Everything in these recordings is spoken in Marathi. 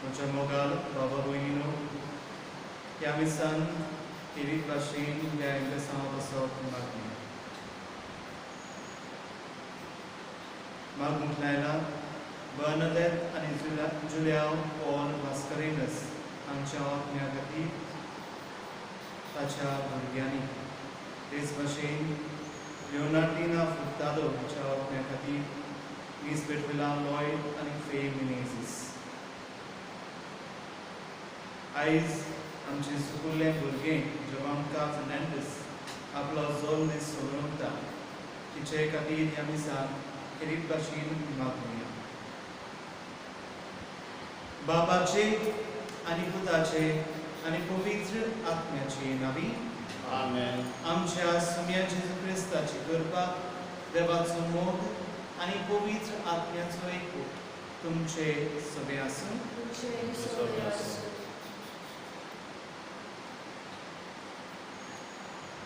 म्हज्या मोगाल बाबा भयणीनो, ह्या मिसान खेरीत भाशेन ह्या एकदेसांत बसप मागणी. मागूंक लायला बर्नदॅत आनी जुलियाव पॉल वास्करेनस हांच्या आत्म्या खातीर ताच्या भुरग्यांनी, तेच भाशेन लिओनार्डिना फुर्तादो हांच्या आत्म्या खातीर लिसबेट लॉयड आनी फे मिनेझीस. आयज आमचे सुकुल्लें भुरगें जवांका फर्नांडीस आपलो जोल दीस सोडून वता. तिचे खातीर ह्या मिसान खेरीत भाशेन मागुया. बाबाचे आनी पुताचे आनी पवित्र आत्म्याचे नांवी. आमेन. आमच्या सुम्या जेजू क्रिस्ताची कृपा, देवाचो मोग आनी पवित्र आत्म्याचो एकूच तुमचे सगळे आसूं.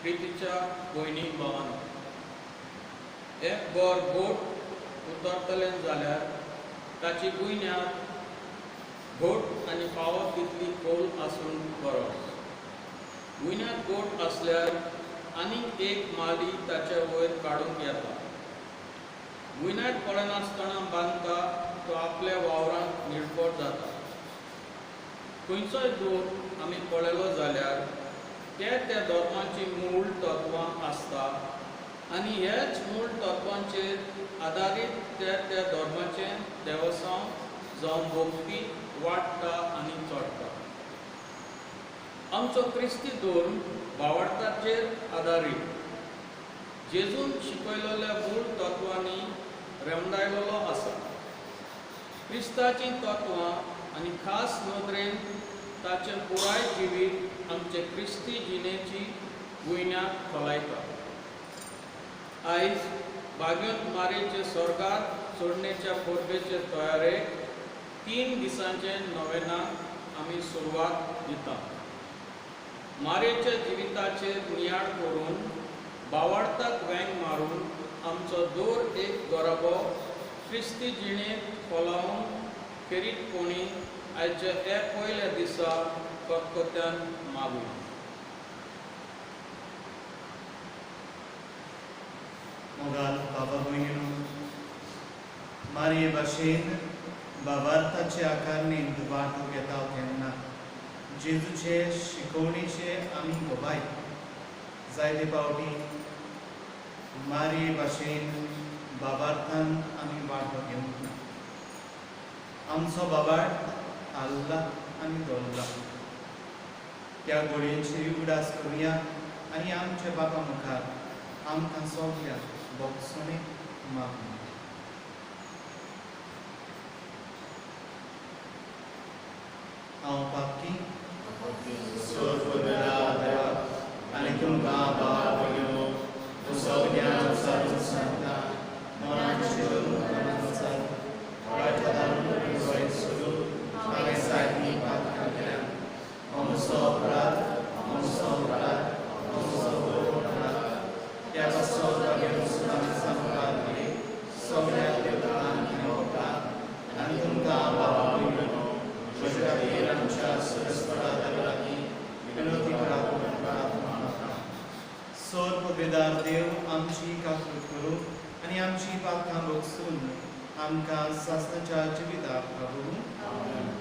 प्रितीच्या भयणी भावांनो, एक बोर बोट उतरतलें जाल्यार ताची गुयण्यांत घोट आनी पावत तितली खोल आसून बरो. गुयण्यांत घोट आसल्यार आनीक एक माली ताच्या वयर काडूंक येता. गुयण्यांत पडनासतना बांदता तो आपल्या वावरांत निडपट जाता. खंयचोय दूख आमी पळयलो जाल्यार त्या धर्माची मूळ तत्वां आसता आनी हेच मूळ तत्वांचेर आदारीत त्या धर्माचें देवसांव जावन भोगपी वाडटा आनी चडटा. आमचो क्रिस्ती धर्म भावार्थाचेर आदारीत, जेजून शिकयलेल्या मूळ तत्वांनी रेमडायलोलो आसा. क्रिस्ताचीं तत्वां आनी खास नदरेन ताचें पुराय जिवीत आमचे क्रिस्ती जिणेची गुयण्यांत खोलायता. आयज बागेंत मारेचे स्वर्गांत सोडणेच्या परबेचे तयारेक 3 दिसांचे नोवेनाक आमी सुरवात दिता. मारेच्या जिविताचेर नियाळ करून भावार्थाक वेंग मारून आमचो दर एक गरबो क्रिस्ती जिणेंत खोलावन खेरीतपणी आयच्या त्या पयल्या दिसा खतखत्यान मागूया. मोगाल बाबा भयणीनो, मारये भाशेन भावार्थाचे आकारणेन वांटो घेता तेन्ना जेजूचे शिकवणेचे आमी गोबाय जायते फावटी मारये भाशेन भावार्थान आमी वांटो घेवंक ना. आमचो भावार्थ आल्ला आनी दोल्ला. त्या घोडयेची उडास करुया आनी आमच्या बाबा मुखार आमकां सगळ्यांक बोगसणे मागूया. हांव पापकी आनी तुमकां बाबा भयणो, सगळ्यांक सर्व संतां मनाचे अनुसार वायट पदार्थांक वयर सोडून हांवें सारकी पातकां केल्यात. आमचो अपराध त्या पासून घेवन सुद्दां संपाद केली. सगळ्याक देवतान घेवपाक आनी तुमकां बाबा भयणो, म्हजे खातीर आमच्या सुरस्पदा देवा लागीं विनोदी करात म्हणून प्रार्थना करता. सोर पदवेदार देव आमची काकूट करूं आनी आमची पातकां भोगसून आमकां सासणाच्या जिविताक लागून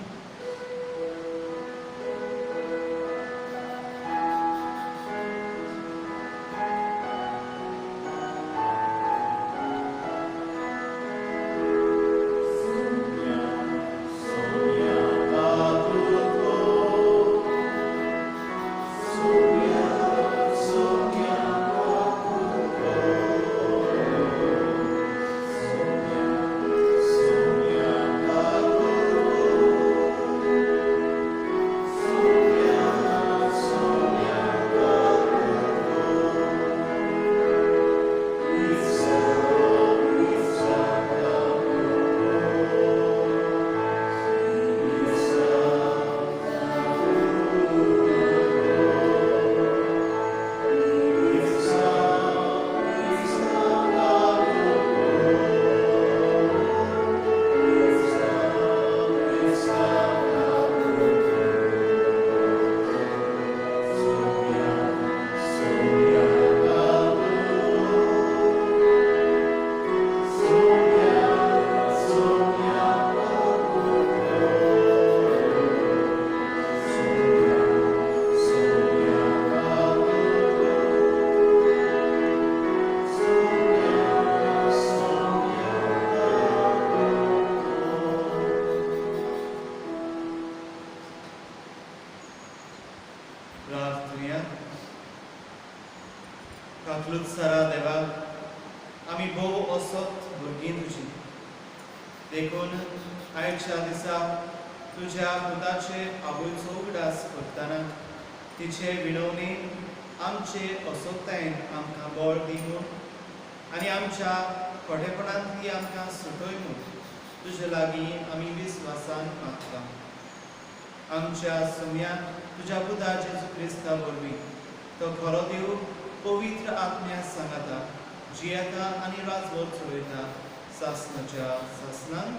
अकलूच सारा देवाक आमी भोव असत भुरगीं तुजी देखून आयच्या दिसा तुज्या पुताचे आबूचो उगडास करतना तिचे विणवणी आमचे असोतायेन आमकां बळ दी म्हूण आनी आमच्या खोटेपणांतली आमकां सुटय म्हूण तुजे लागीं आमी विस्वासान मागता. आमच्या सुम्यान तुज्या पुता जेजू क्रिस्ता वरवीं तो खरो देव पवित्र आत्म्या सांगाता जियेता आनी राजवट चलयता सासणाच्या सासणान.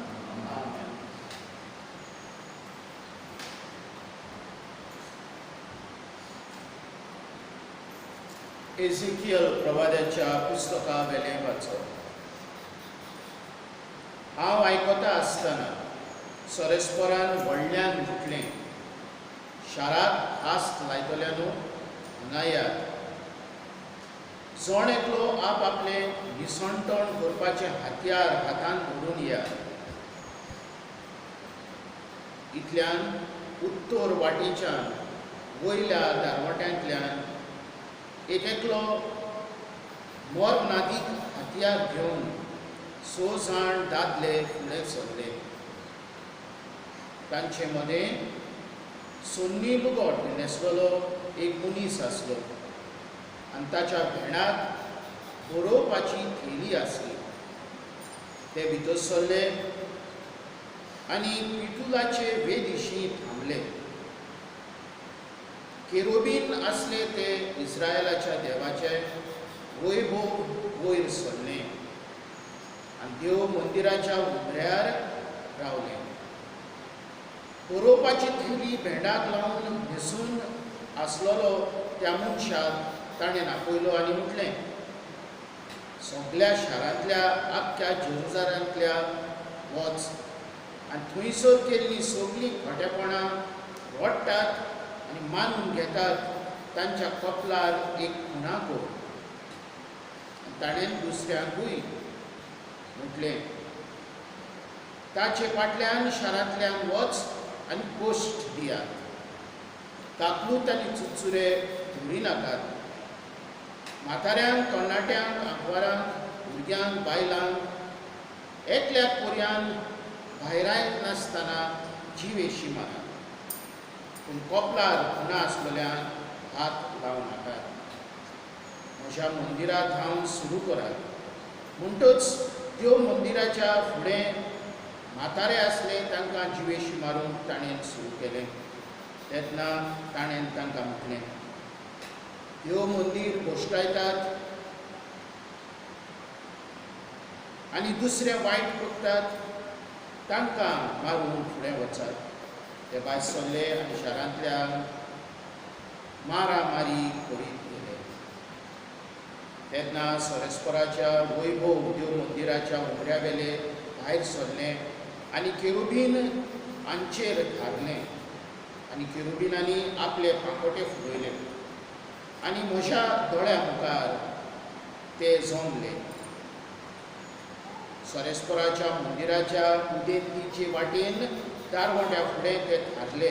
एझेकियल प्रवाद्याच्या पुस्तका वेले वाचप. हांव आयकता आसतना सोरेस्पोरान व्हडल्यान म्हटलें, शारांत हास्त लायतल्यानू हांगा यात. जोण एकलो आप आपले निसणटण करपाचें हातयार हातान धरून या. इतल्यान उत्तर वाटेच्यान वयल्या दारवट्यांतल्यान एक एकलो मोरनादीक हातयार घेवन 6 जाण दादले फुडें सरले. तांचे मदें सोन्नी लुगोट न्हेसलेलो एक मनीस आसलो आनी ताच्या भेणाक बरोवपाची थैली आसली. ते भितर सरले आनी पिटुलाचे वेदिशी थांबले. केरोबीन आसले ते इस्रायलाच्या देवाचे वैभव वयर सरले आनी देव मंदिराच्या उमऱ्यार रावले. बरोवपाची थैली भेंडाक लावन न्हेसून आसलेलो त्या मनशाक ताणें आपयलो आनी म्हटलें, सगळ्या शारांतल्या आख्ख्या जेरुसालेमांतल्या वच आनी थंयसर केल्लीं सगळीं खोटेपणां वडटात आनी मानून घेतात तांच्या कपलार एक खुणा कर. ताणें दुसऱ्यांकूय म्हटलें, ताचे फाटल्यान शारांतल्यान वच आनी गोश्ट दियात. काकूत आनी चुचुरे धुरी नाकात. म्हाताऱ्यांक तरणाट्यांक आंकवारांक भुरग्यांक बायलांक एकल्याक पर्यान भायरायत नासतना जिवेशी मारात. पूण कपलार खुणा आसलेल्यान हात लावं नाकात. म्हज्या मंदिरांत धांवन सुरू करात. म्हणटच देव मंदिराच्या फुडें म्हातारे आसले तांकां जिवेशी मारून ताणें सुरू केलें. तेन्ना ताणें तांकां म्हटलें, देव मंदीर गोश्टायतात आनी दुसरे वायट करतात तांकां मारून फुडें वचात. ते भायर सरले आनी शारांतल्या मारामारी करीत गेले. तेन्ना सोरेस्पोराच्या वैभव देव मंदिराच्या उमऱ्या वेले भायर सरले आनी केरुबीन हांचेर थारले आनी केरुबीनांनी आपले पांकोटे फुलयले आनी म्हज्या दोळ्या मुखार ते जमले. सोरेस्पोराच्या मंदिराच्या उदेंतीचे वाटेन दारवंट्या फुडें ते थारले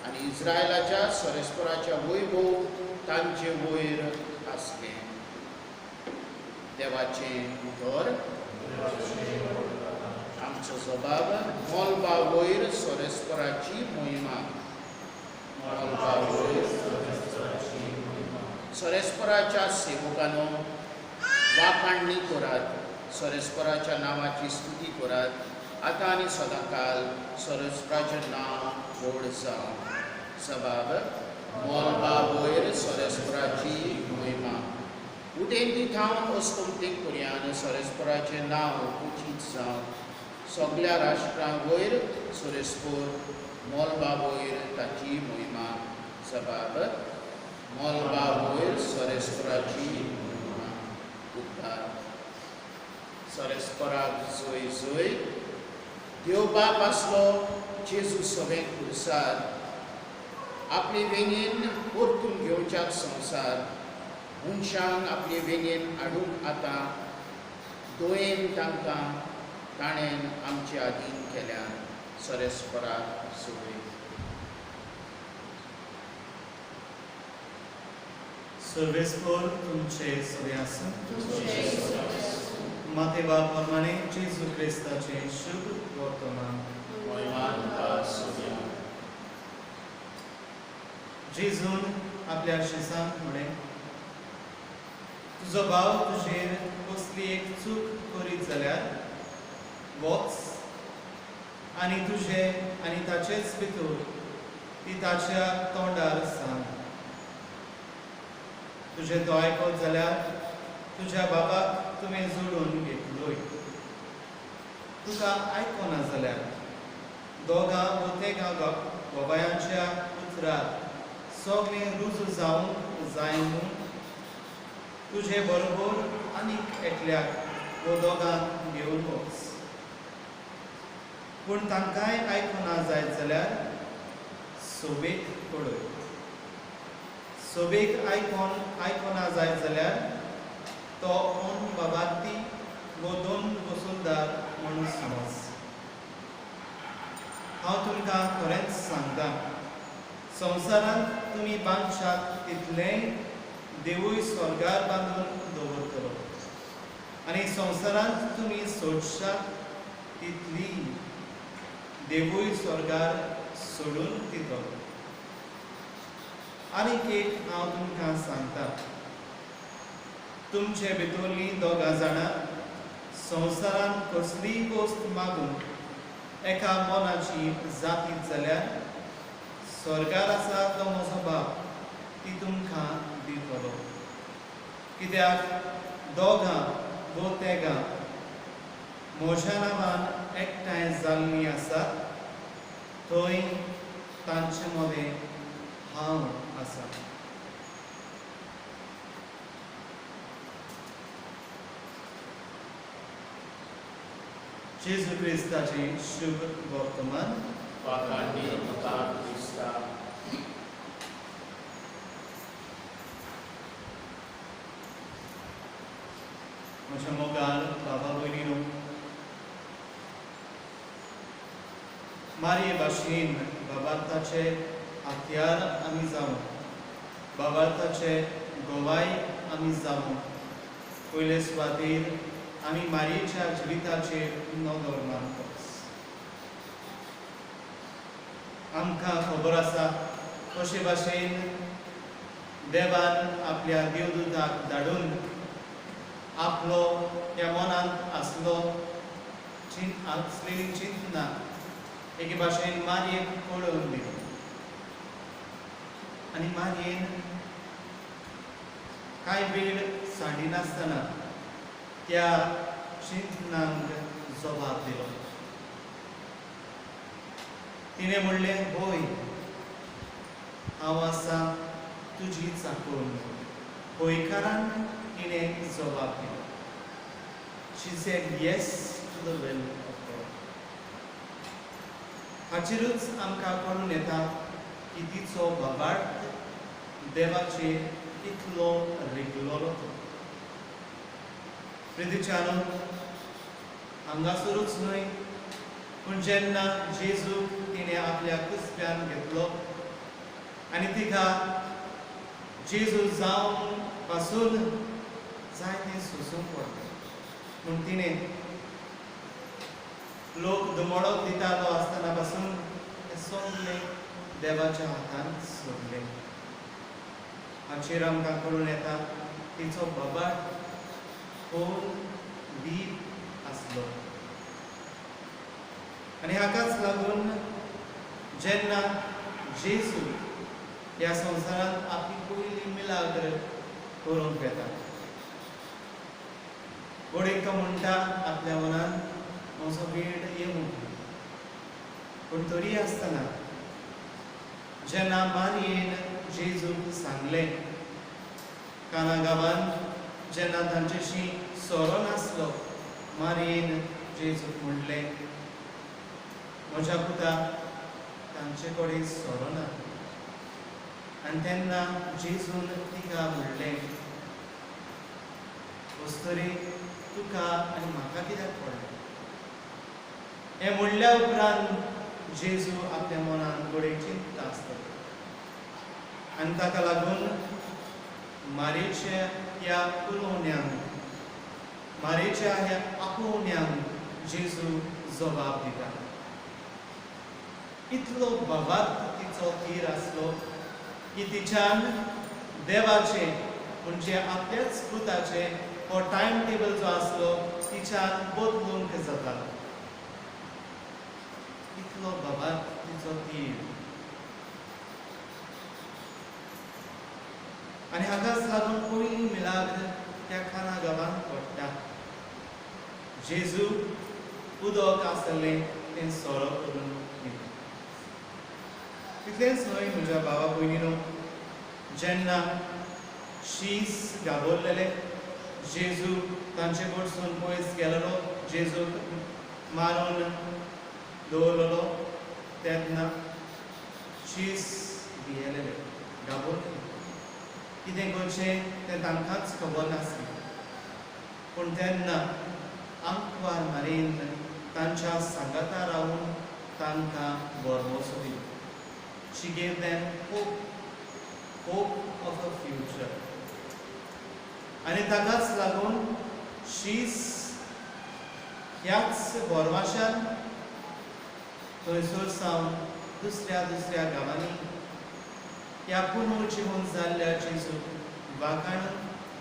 आनी इस्रायलाच्या सोरेस्पोराच्या वैभव तांचे वयर आसले. देवाचें उतर. आमचो जबाब. मोलबा वयर सोरेस्पोराची मोहिमा. मोलबा वयर सोरेस्पोराच्या सेवकांनो, वाखाणणी करात. सोरेस्पोराच्या नांवाची स्तुती करात. आतां आनी सदांकाल सोरेस्पोराचें नांव व्हड जावं. जबाब. मोलबा वयर सोरेस्पोराची मोहिमा. उदेंती थावन अस्तंतीक पर्यान सोरेस्पोराचें नांव उचीत जावं. सगळ्या राष्ट्रां वयर सोरेस्पोर. मोलबा वयर ताची मोहिमा. जबाब. मोलबा वयर सोरेस्पोराची मोहिमा. उद्धार. सोरेस्पोराक जोय जोय. देव बाप आसलो जेजू सवेक खुर्सार. आपले वेंगेन परतून घेवच्याक संवसार. मनशांक आपले वेंगेन हाडूंक आतां. दोयेन तांकां ताणें आमचे आदीन केल्यान. सोरेस्पोराक जोय. सर्वेस्पर तुमचे सगळे आसूं माते बाप प्रमाणे जेजू क्रिस्ताचे शुभ वर्तमान जेजून आपल्या शिसांक म्हणे तुजो भाव तुजेर कसली एक चूक करीत जाल्यार वच आनी तुजे आनी ताचेच भितर ती ताच्या तोंडार सांग. तुजे तो आयकत जाल्यार तुज्या बाबाक तुवें जोडून घेतलोय. तुका आयकोना जाल्यार दोगां वा तिगां गोबायांच्या उतरार सगळें रुजू जावंक जाय म्हूण तुजे बरोबर आनीक एकल्याक वो दोगांक घेवन वच. पूण तांकांय आयकोना जायत जाल्यार सोबेक पडय. सोबेक आयकोना जायत जाल्यार तो कोण बाबाती वो दोन वसूलदार म्हणून समज. हांव तुमकां खरेंच सांगतां संवसारांत तुमी बांदशात तितलेंय देवूय स्वर्गार बांदून दवरतलो आनी संवसारांत तुमी सोडशात तितली देवूय स्वर्गार सोडून दितलो. आनीक एक हांव तुमकां सांगतां तुमचे भितरलीं दोगां जाणां संवसारांत कसलीय गोश्ट मागून एका मोनाची जातीत जाल्यार स्वर्गार आसा तो म्हजो बाप ती तुमकां दितलो. कित्याक दोगां वो तिगां म्हज्या नांवान एकठांय जाल्लीं आसात थंय तांचे मदें हांव आसा. जेजू क्रिस्ताचे शुभ वर्तमान म्हज्या मोगाल बाबा भयणीनो, मारये भाशेन बाबार्थाचे हातयार आमी जावं, बाबार्थाचे गोवाय आमी जावं, पयले सुवातेर आमी मारयेच्या जिविताचेर नदर मारतोस. आमकां खबर आसा कशे भाशेन देवान आपल्या देवदूताक धाडून आपलो ह्या मनांत आसलेली चिंतना एके भाशेन मारयेक कळोवन दिली. आनी मारयेन कांय वेळ सांडिनासतना त्या चिंतनांक जबाब दिलो. तिणें म्हणलें, होय हांव आसा तुजी चाकून. होयकारान तिणें जबाब दिलो. She said yes to the will of God. हाचेरूच आमकां कळून येता की तिचो बाबार्थ देवाचेर कितलो रिगलोलो तो. प्रितीच्यानो, हांगासरूच न्हय पूण जेन्ना जेजूक तिणें आपल्या कुसप्यान घेतलो आनी तिका जेजू जावन पासून जायतें सोसूंक पडलें. पूण तिणें लोक दुमळो दितालो आसतना पासून तें सगळें देवाच्या हातांत सोडलें. हाचेर आमकां कळून येता तिचो बाबार्थ खोल डीप आसलो. आनी हाकाच लागून जेन्ना जेजू ह्या संवसारांत आपली पयली मिलाग्र करूंक येता, घोडेक तो म्हणटा आपल्या मनान म्हजो वेळ येवं. पूण तरी आसतना जेन्ना मारयेन जेजूक सांगलें, काना गांवांत जेन्ना तांचेशी सोरो नासलो, मारयेन जेजूक म्हणलें, म्हज्या पुता तांचे कडेन सोरो ना. आनी तेन्ना जेजून तिका म्हणलें, वस्तुरे तुका आनी म्हाका कित्याक पडलें? हें म्हणल्या उपरांत जेजू आपल्या मनान गोडे चिंतता आसतलो. आनी ताका लागून मारेच्या ह्या उलोवण्यांक मारेच्या ह्या आपोवण्यांक जेजू जबाब दिता. इतलो भवार्थ तिचो तीर आसलो की तिच्यान देवाचे म्हणजे आपल्याच पुताचे हो टायम टेबल जो आसलो तिच्यान बदलूंक जातालो. इतलो भवार्थ तिचो तीर. आनी हाकाच लागून पयली मिलाग्र त्या खाना गांवांत घडटा. जेजू उदक आसलें तें सोरो करून दिता. तितलेंच न्हय म्हज्या भावा भयणीनो, जेन्ना शीस गाबोरलेलें जेजू तांचे कडसून पयस गेलोलो, जेजूक मारून दवरलेलो, तेन्ना शीस भियेलेलें, गाबोरलेलें. कितें करचें तें तांकांच खबर नासलें. पूण तेन्ना आंकवार मारेन तांच्या सांगाता रावन तांकां बोरमोसो दिलो. She gave them hope of a future. आनी ताकाच लागून शीस ह्याच बोरमाशान थंयसर सावन दुसऱ्या दुसऱ्या गांवांनी ह्या पुनर्जीवन जाल्ल्या जेजूक वाखाणून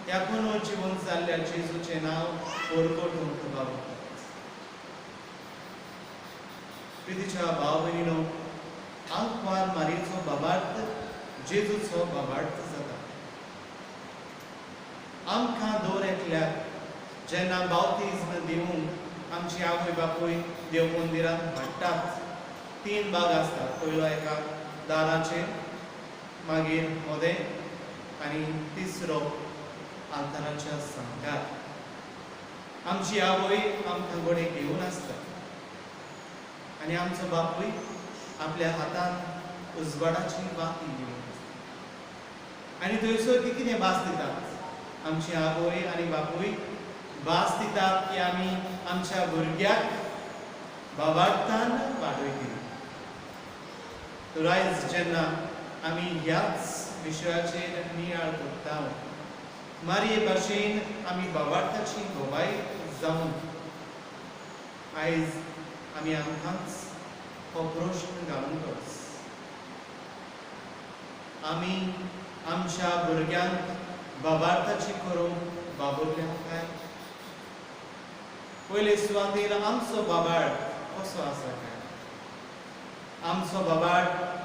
ह्या पुनर्जीवन जाल्ल्या जेजूचें नांव परगटूंक पावतात. प्रितीच्या भाव भयणीनो, आंकवार मारीचो बाबार्थ जेजूचो बाबार्थ जाता. आमकां दर एकल्याक जेन्ना बावतिज्म दिवंक आमची आवय बापूय देव मंदिरांत हाडटात, 3 भाग आसतात. पयलो एका दाराचेर, मागीर मोदें आनी तिसरो आल्ताराच्या सांगार. आमची आवय आमकां घोडे घेवन आसता आनी आमचो बापूय आपल्या हातान उजवाडाची वाती घेवन आसता. आनी थंयसर ती कितें भास दितात? आमची आवय आनी बापूय भास दितात की आमी आमच्या भुरग्याक बाबार्थान वाडयतली. तर आयज जेन्ना आमी ह्याच विशयाचेर नियाळ करता, मारये भाशेन आमी बाबार्थाची भोवाय जावन आयज आमी आमकांच हो प्रश्न घालून करस. आमी आमच्या भुरग्यांक बाबार्थाची करूंक वावुरल्या काय? पयले सुवातेर आमचो बाबाळ कसो आसा काय? आमचो बाबाळ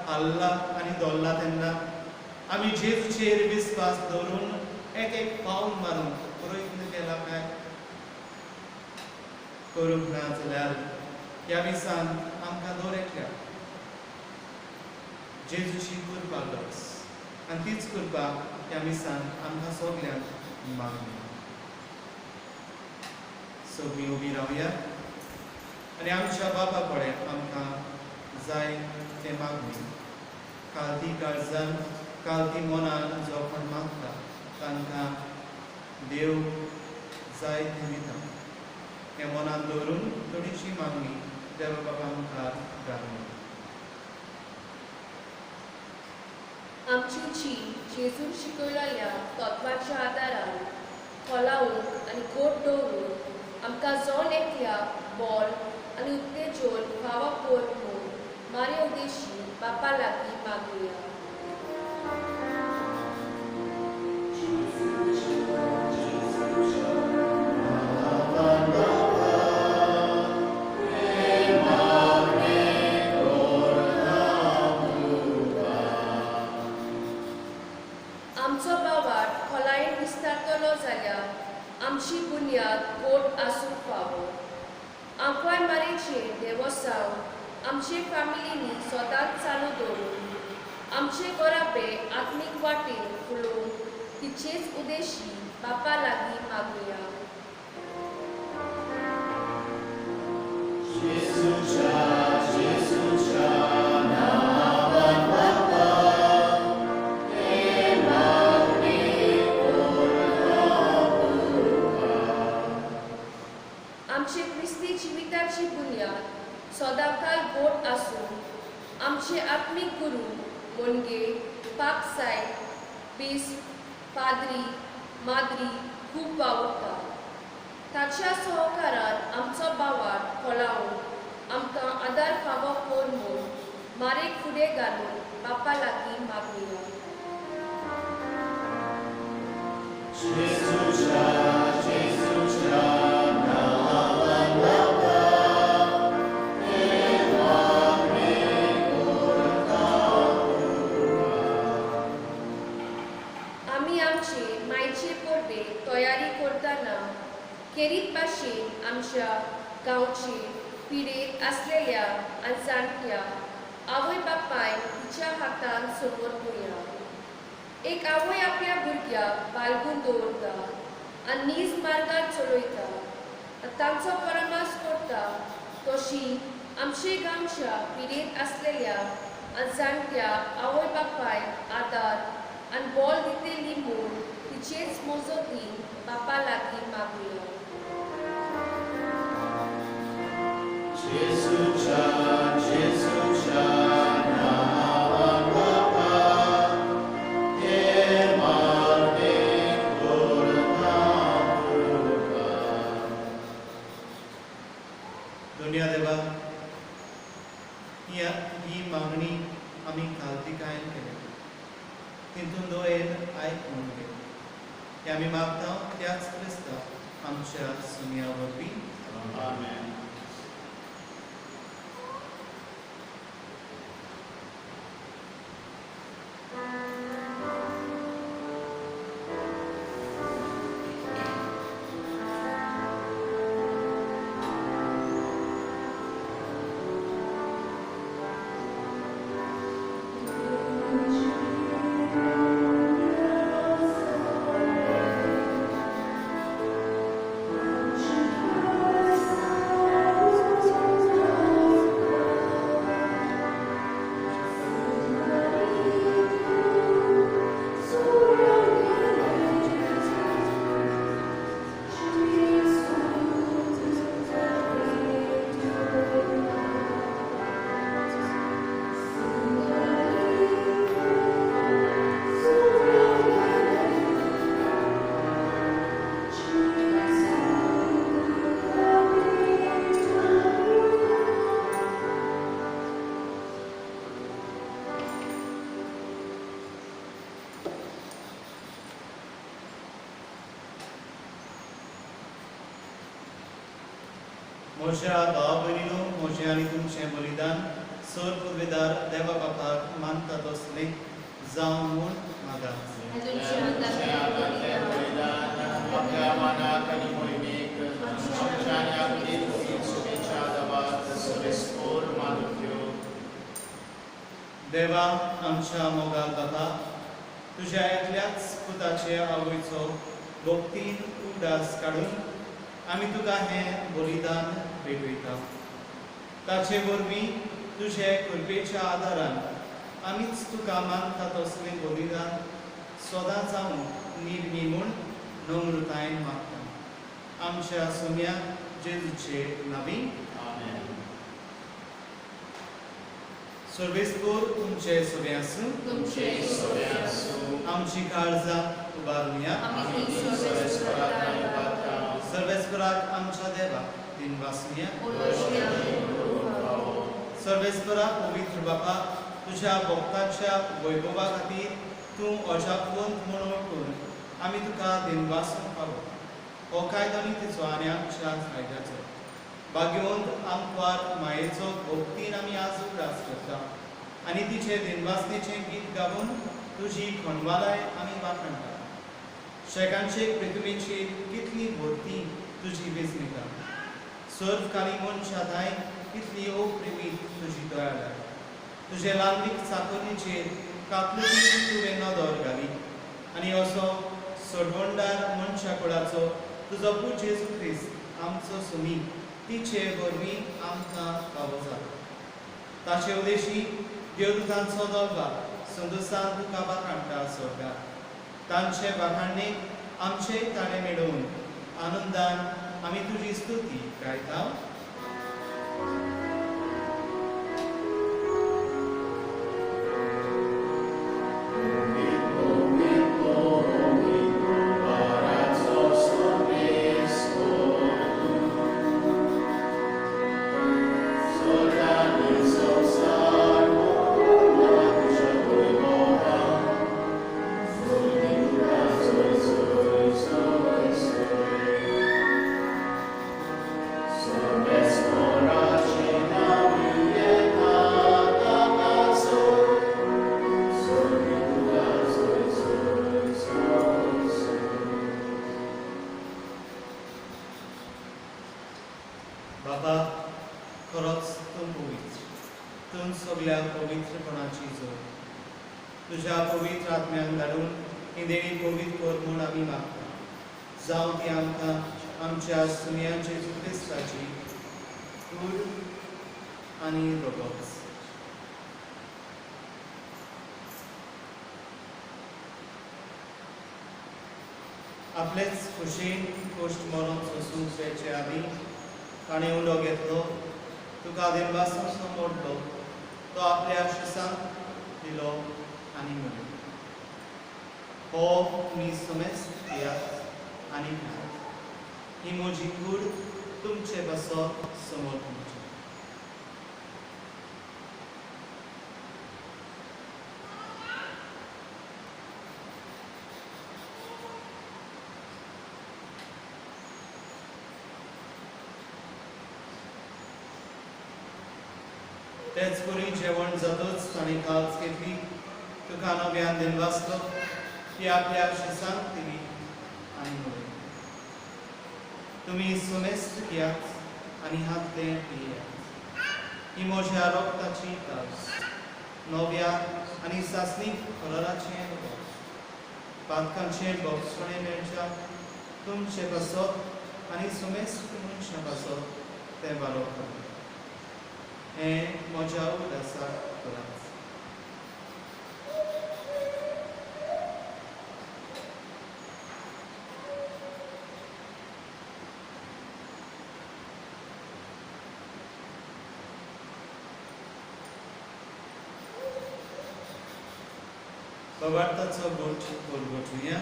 हाल्ला आनी दोल्ला तेन्ना आमी जेजूचेर विस्वास दवरून एक एक पावल मारूंक प्रयत्न केला काय? करूंक ना जाल्यार ह्या दिसान आमकां दर एकल्याक जेजूची कृपा गरज. आनी तीच कृपा ह्या दिसान आमकां सगल्यांक मागली. सगळीं उबी रावया आनी आमच्या बाबा कडेन आमकां जाय तें मागूया. काळती काळजान काळती मनान जो कोण मागता तांकां देव जाय तें दिता. हें मनान दवरून थोडीशी मागणी देव बाबा मुखार घालून. आमची जी जेजून शिकयलेल्या तत्वाच्या आदारान खोलावून आनी गोड दवरून आमकां जण एकल्याक बोल आनी उत्तेजन फावो कर म्हूण मारये उद्देशी बापा लागीं मागुया. आमचो बाबार खोलायेन विस्तारतलो जाल्यार आमची बुन्याद गोड आसूंक फावो. आंकवार मारयेचेर देवस्थान आमचे फॅमिलींनी सदांच चालू दवरून आमचे गोराबे आत्मीक वाटेन फुलोवंक तिचेच उद्देशी बापा लागीं मागुया. आमचे क्रिस्ती जिविताची बुन्याद सदांकाल गोड आसून आमचे आत्मीक गुरू मोनगे पापसाय बीस पाद्री माद्री खूब वावुरता. ताच्या सहकारान आमचो बावार्द खोलावन आमकां आदार फावो कोर म्हूण मारेक फुडें घालून बापा लागीं मागुया. आमी आमचे मायचे परबे तयारी करतना खेरीत भाशेन आमच्या गांवचे पिडेर आसलेल्या आनी जाणट्या आवय बापायन तिच्या हातान समोर पळया. एक आवय आपल्या भुरग्याक बाळगून दवरता आनी नीज मार्गार चलयता, तांचो परमास करता. तशी आमचे गांवच्या पिडेर आसलेल्या आनी जाणट्या आवय बापायक आदार आनी बोल दितेली म्हूण तिचेच मोजतीन बापा लागीं मागुया. दुनिया देवा, ही मागणी आमी खालतिकायेन केली, तितून दोन आयक म्हणून केली. हे आमी मागता त्याच क्रिस्तांव आमच्या सुन्या वरवीं. आमेन. मोशा भाव भयणीनो, मोशे आनी तुमचें बलिदान सर पुर्वेदार देवा बापाक मानता तसलें जावं म्हूण मागात. देवा आमच्या मोगाल बाबा, तुज्या एकल्याच पुताचे आवयचो भक्तीन उदास काडून आमी तुका हें बलिदान भेटयता. ताचे वरवीं तुजे कृपेच्या आदारान आमीच तुका मानता तसलें बलिदान सदां जावं निर्मी म्हूण नम्रतायेन मागता. आमच्या सुन्या जेजूचे नांवी. सर्वेस्पोर तुमचे सगळे आसूं. आमची काळजां उबारुया. सर्वेस्पराक आमच्या देवाक दिनवासुया. सर्वेस्परा पवित्र बापा, तुज्या भक्तांच्या वैभवा खातीर तूं अजापवंत म्हूण वळखून आमी तुका दिनवासून पावो. हो कायदो आनी तिचो आनी आमच्या फायद्याचो भाग्यवंत आमकां मायेचो भक्तीन आमी आज उदास करता आनी तिचे दिनवासनेचें गीत गावून तुजी खणवालाय आमी वाखणटा. शेकांचे पृथ्वीचेर कितली भोवती तुजी वेंचणीका. सर्व काली मनशां थाय कितली अप्रिमीत तुजी दयाळाय. तुजे लांबीक चाकोनीचेर कातलुकी तुवें नदर घाली आनी असो सडवंडार मनशा कुळाचो तुजो पूत जेजू ख्रिस्त आमचो सुमी तिचे वरवीं आमकां फावो जालो. ताचे उदेशी देवदूतांचो दरबार संदुसान तुका वाखाणटा स्वर्गार. तांचे वाखाणणेक आमचे ताणे मेळोवन आनंदान आमी तुजी स्तुती गायता. Oh तूं सगळ्या पवित्रपणाची जोड तुझ्या पवित्र आत्म्यान धाडून ही देणी पवित्र कर म्हूण आमी मागता जावं ती आमकां आमच्या सुमयांचे क्रिस्ताची कूड आनी रोगोच आपलेच खुशेन गोश्ट मरण सोसूंक जायचे आदी ताणें उंडो घेतलो तुका देवासून मोडलो तो आपल्या शिसांक दिलो आनी म्हणलो हो तुमी समेस्त घेयात आनी खायात ही म्हजी कूड तुमचे बसो समोर तुमचे तेच करी जेवण जातच ताणें काल्स घेतली तुका नव्यान दिन वाचलो ती आपल्या शिसांक दिली आनी म्हणली तुमी समेस्त घेयात आनी हातले पियेयात ही म्हज्या रोगताची कास नव्या आनी सासणीक कलराचें बॉक्स पातकांचें बॉक्स कोणे मेळच्या तुमचे बसप आनी समेस्त मनशां बसप तें बारोवप करता हें म्हज्या उदासाक करात Bawartaco Golgotuja.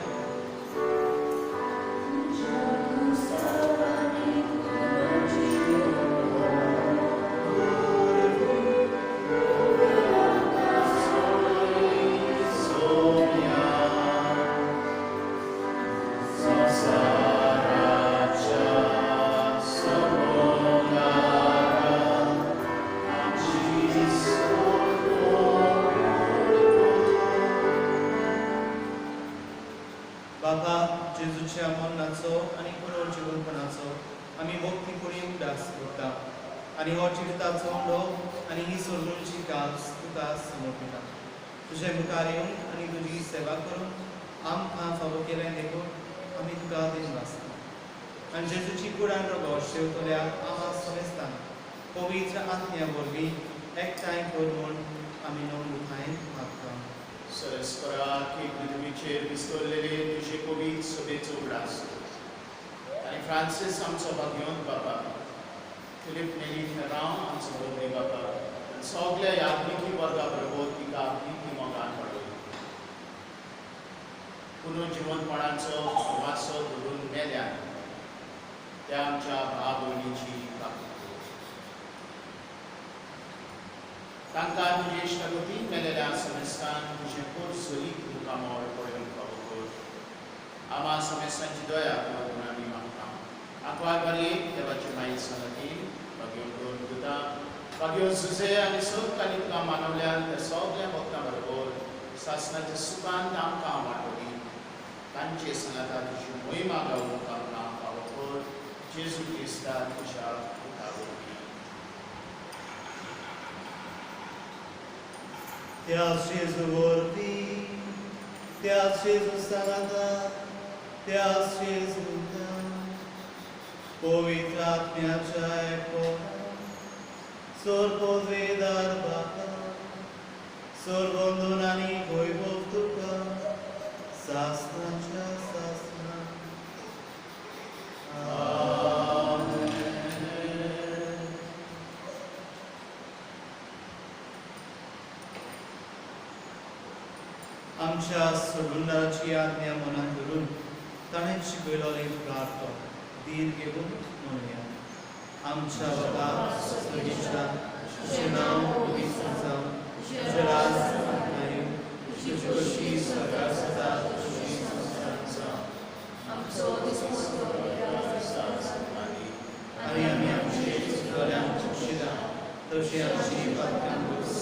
बाबा जेजूच्या मरणाचो आनी पुनर्जीवनपणाचो आमी भक्ती करून उदास करता आनी हो जिविताचो उंडो आनी ही सोडूनची काल्स तुका समर्पिता तुजे मुखार येवन आनी तुजी सेवा करून आमकां फावो केलें देखून आमी तुका दिन वाचता आनी जेजूची कुडान रगत शेवतल्या आमा समेस्तान पवित्र आत्म्या वरवीं एकठांय कर म्हूण आमी नोंदुखायन मागता सरस्परा की पृथ्वीचेर विस्कळलेले तुजे पवित्र सभेचो उगडास आनी फ्रांसीस आमचो भाग्यवंत बाबा फिलीप नेरी राव आमचो भोवरे बाबा आनी सगळ्या यात्रिकी वर्गा बरोबर तिका आपली ती मोगान वाडयली पुनर्जीवनपणाचो वासो धरून मेल्यान त्या आमच्या भाव भयणीची काकूट तांकां तुजे इश्टगती मेलेल्या समेस्तान तुजें कोर सोलीक मुखामोल पळोवन फावो कर आमा समेस्तांची दया कर म्हूण आमी मागता आंकवार बरी देवाची माई संगती भाग्योन दुदा भाग्योन सुजे आनी सगळ्यांनी तुका मानवल्यान त्या सगळ्या भक्तां बरोबर सासणाच्या सुखांत आमकां वांटोली तांचे सनाता तुजी मोहिमा गावूंक आमकां फावो कर जेजू क्रिस्ता तुज्या पुतावरवीं त्याच जेजू वरवीं त्याच जेजू सांगाता त्याच जेजूंका पवित्र आत्म्याच्या एकठांय सर्वोद्वेदार बाका सर्वोंदून आनी वैभव तुका सासणाच्या सासणा आमच्या सोडूंडाची आज्ञा मनात धरून ताणें शिकयलोले प्रार्थना दीर घेवन म्हणया आमच्या बाबा स्वर्गीच्या तुजें नांव पवित्र जावं तुजें राज येवं तुजी कशी स्वर्गार जाता तशी संसारांत जावं आमचो दिसपट्टो आनी आमी आमचे चुकलोल्यांक बक्षिता तशी आमची पातकां घोस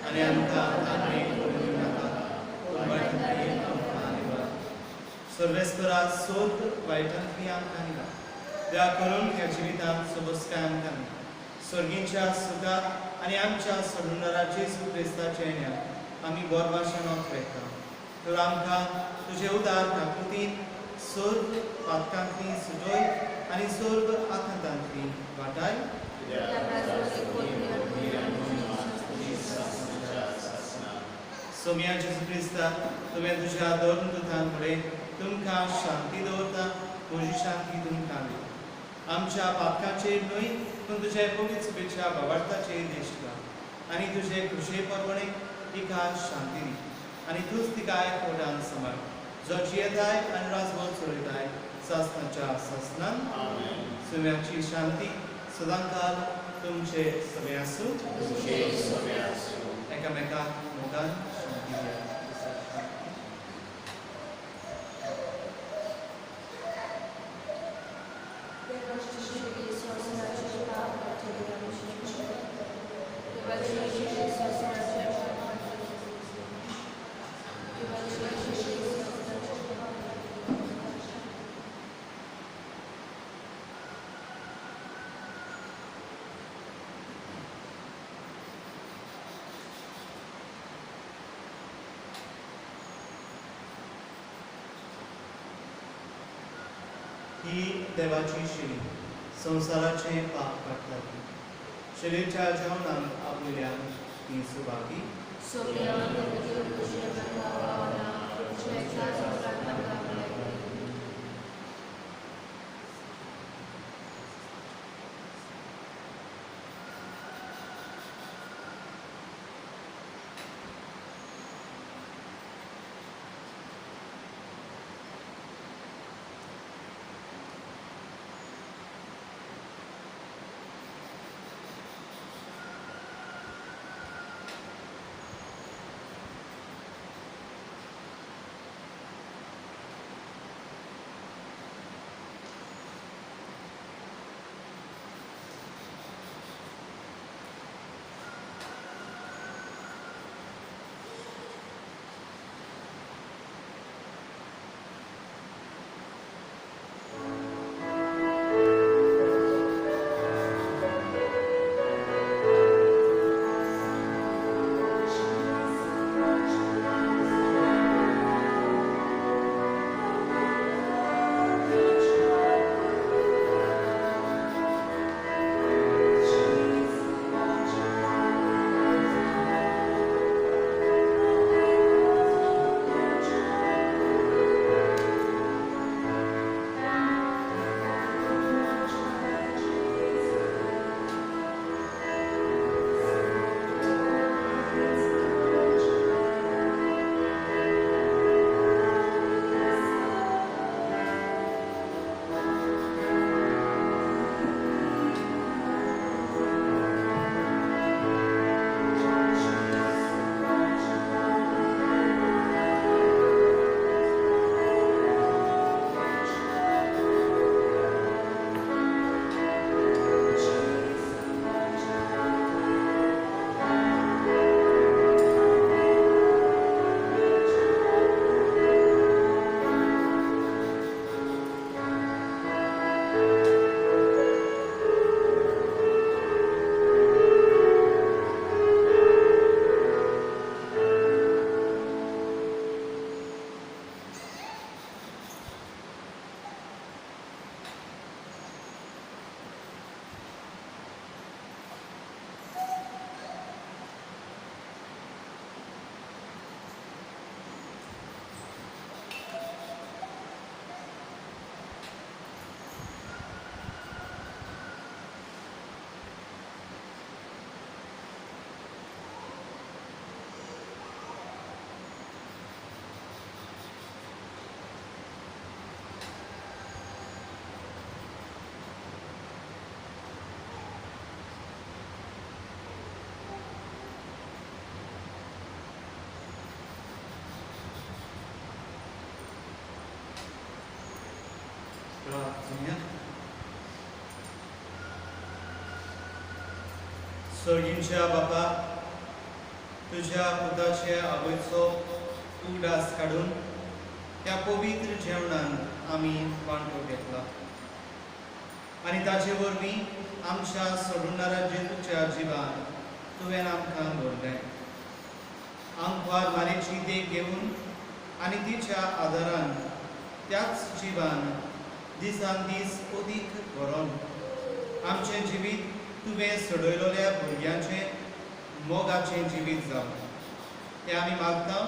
आनी आमकां तांतणीक पडूंक नाका सर्वेस्परा सोद वायटांतली आमकां निघा त्या करून ह्या जिवितांत सबस्काय आमकां सर्गींच्या सुखात आनी आमच्या सोडूनराचे सुक्रिस्ताचे येण्यात आमी बोरभाशेनोत वेता तर आमकां तुजे उदार काकुतीन सोर्ग पातकांतली सुजोय आनी सोर्ग आखांतांतली वाटाय सोम्या जेजू क्रिस्ता तुवें तुज्या दोन दुतां कडेन तुमकां शांती दवरता म्हजी शांती तुमकां दिता आमच्या पातकांचेर न्हय पूण तुजे पवित्र सभेच्या भावार्थाचेर दिश्ट घाल आनी तुजे खुशे परवणे तिका शांती दी आनी तूंच तिका एकवटान सांबाळ जो जियेताय आनी राजभर चलयताय सासणाच्या सासणान सोम्याची शांती सदांकाल तुमचे सगळे आसूं एकामेकाक मोगान शांती दिया ही देवाची शिडी संसाराचे पाप काडटाली शिडीच्या जेवणाक आपल्यान ही सुभागी सर्गींच्या बापा तुझ्या पुताचे आवयचो उगडास काढून त्या पवित्र जेवणान आमी वांटो घेतला आनी ताचे वरवीं आमच्या सोडूनारा जेजूच्या जिवान तुवें आमकां दवरलें. आमकां मारेची देख घेवन आनी तिच्या आदारान त्याच जिवान दिसान दीस अदीक व्हरोन आमचें जिवीत तुवें सोडयलोल्या भुरग्यांचें मोगाचें जिवीत जावं. हें आमी मागता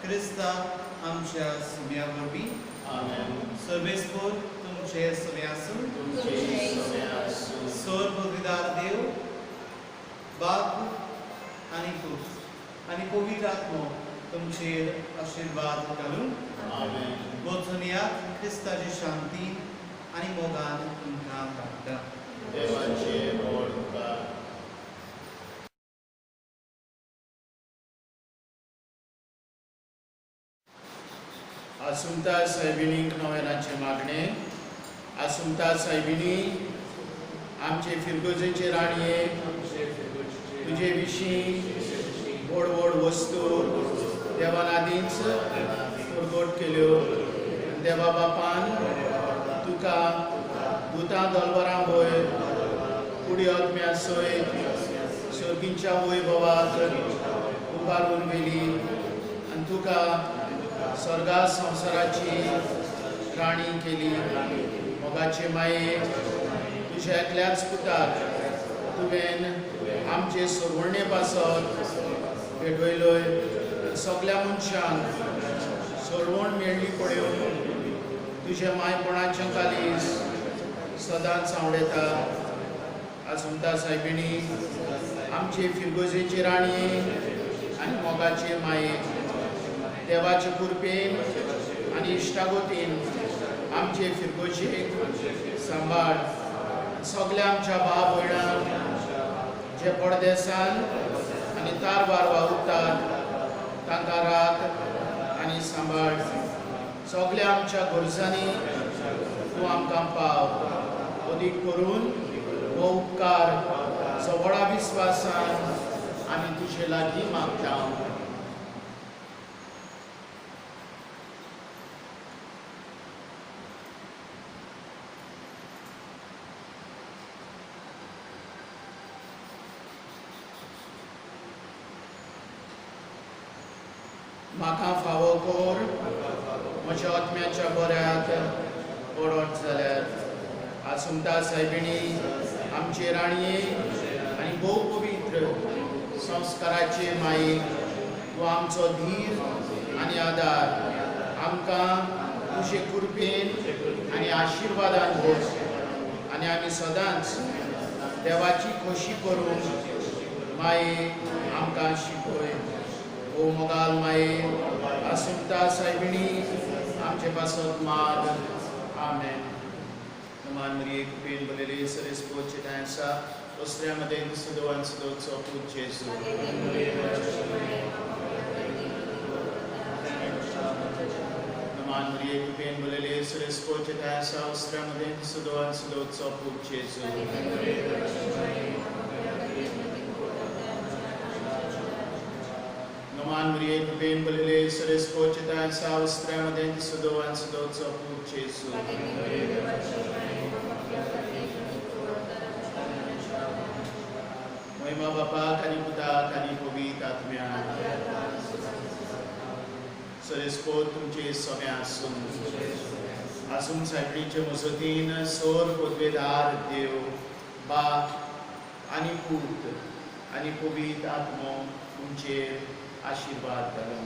क्रिस्ता आमच्या सुम्या वरवीं. सर्वेस्पोर तुमचे सुमे आसूं. सोर पदवीदार देव बाप आनी पूत आनी पवित्र आत्मो तुमचेर आशिर्वाद घालून बोचोनियात क्रिस्ताची शांती आनी मोगान तुमकां धाडटा. आसुमता सायबिणीक नोवेनाचे मागणे. आसुमता सायबिणी, आमचे फिरगोजेचे राणये, तुजे विशीं व्हड व्हड वस्तू देवान आदींच परगट केल्यो. देवा बापान तुका दुतां दोलवरां वयर कुडी आत्म्या सयत सर्गींच्या वैभवाक उबारून व्हेली आनी तुका स्वर्गा संवसाराची राणी केली. मोगाचे माये, तुज्या एकल्याच पुताक तुवें आमचे सोडवणे पासत भेटयलोय. सगल्या मनशांक सोडवण मेळ्ळी पळोवन तुजे मायपणाचें कालीस सदांच आवडेता. आसुमता सायबिणी, आमचे फिरगोजेचे राणये आनी मोगाचे माये, देवाचे कृपेन आनी इश्टागोतीन आमचे फिरगोजेक सांबाळ. सगल्या आमच्या भाव भयणांक जे परदेसान आनी तारवार वावुरतात तांकां राख आनी सांबाळ. सगल्या आमच्या गरजांनी तूं आमकां पाव. अदीक करून हो उपकार व्हडा विस्वासान आमी तुजे लागीं मागता. म्हाका फावो कर म्हज्या आत्म्याच्या बऱ्याक पडत जाल्यार. आसुमता सायबिणी, आमचे राणये आनी भोव पवित्र संस्काराचे माये, तूं आमचो धीर आनी आदार. आमकां तुजे कृपेन आनी आशिर्वादान भर आनी आमी सदांच देवाची खोशी करूंक माये आमकां शिकय. ओ मोगाल माये, आसुमता सायबिणी, आमचे पासत माग. आमेन. नमान मरिये कृपेन भरलेले सरेस्पोचे आसा ओस्त्र्यामध्ये सुदोवान सुदोचो पूत जेजू. नमान मरिये कृपेन भरलेले सरेस्पोचे आसा ओस्त्र्यामध्ये सुदोवान सुदोचो पूत जेजू. नमान मरिये कृपेन भरलेले सरेस्पोचे आसा ओस्त्र्यामध्ये सुदोवान सुदोचो पूत जेजू. महिमा बापाक आनी पुताक आनी पवित्र आत्म्याक. सरेस्पोत तुमचे सोमे आसूं. आसूम सायबिणीचे मजतीन सोर पदवेदार देव बाप आनी पूत आनी पवित्र आत्मो तुमचेर आशिर्वाद घालूं.